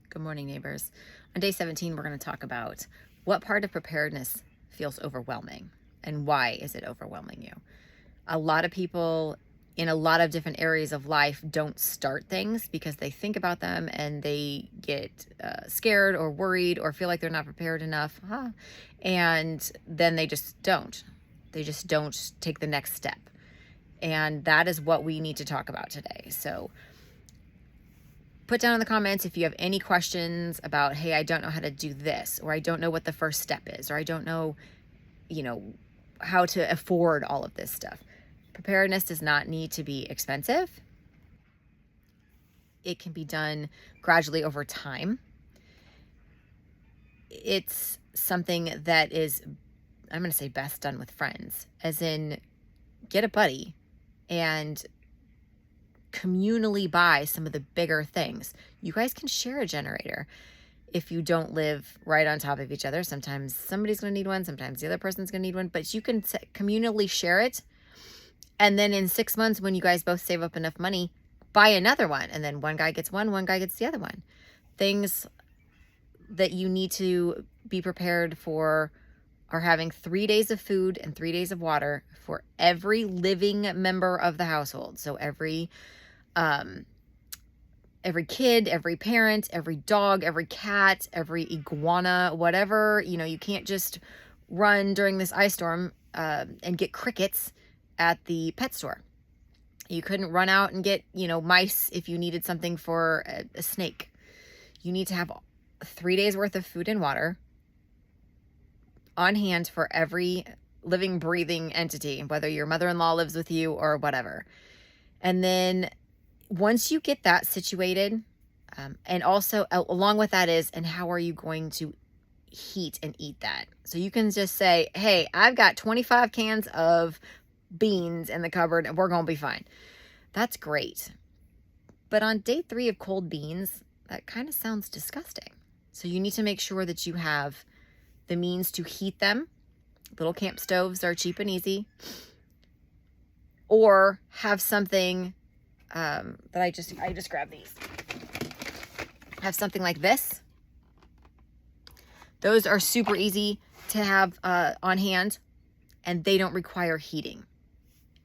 Good morning, neighbors. On day 17, we're going to talk about what part of preparedness feels overwhelming and why is it overwhelming you. A lot of people in a lot of different areas of life don't start things because they think about them and they get scared or worried or feel like they're not prepared enough. And then they just don't. They just don't take the next step. And that is what we need to talk about today. So put down in the comments if you have any questions about, hey, I don't know how to do this, or I don't know what the first step is, or I don't know, how to afford all of this stuff. Preparedness does not need to be expensive. It can be done gradually over time. It's something that is, I'm going to say, best done with friends, as in get a buddy and communally buy some of the bigger things. You guys can share a generator if you don't live right on top of each other. Sometimes somebody's going to need one, sometimes the other person's going to need one, but you can communally share it. And then in 6 months, when you guys both save up enough money, buy another one. And then one guy gets one guy gets the other one. Things that you need to be prepared for are having 3 days of food and 3 days of water for every living member of the household. So every kid, every parent, every dog, every cat, every iguana, whatever. You can't just run during this ice storm and get crickets at the pet store. You couldn't run out and get, mice if you needed something for a snake. You need to have 3 days worth of food and water on hand for every living, breathing entity, whether your mother-in-law lives with you or whatever. And then once you get that situated, and also along with that is, and how are you going to heat and eat that? So you can just say, hey, I've got 25 cans of beans in the cupboard and we're going to be fine. That's great. But on day 3 of cold beans, that kind of sounds disgusting. So you need to make sure that you have the means to heat them. Little camp stoves are cheap and easy. Or have something that I just grabbed these. Have something like this. Those are super easy to have on hand, and they don't require heating.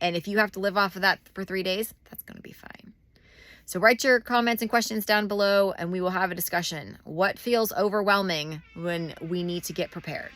And if you have to live off of that for 3 days, that's going to be fine. So write your comments and questions down below, and we will have a discussion. What feels overwhelming when we need to get prepared?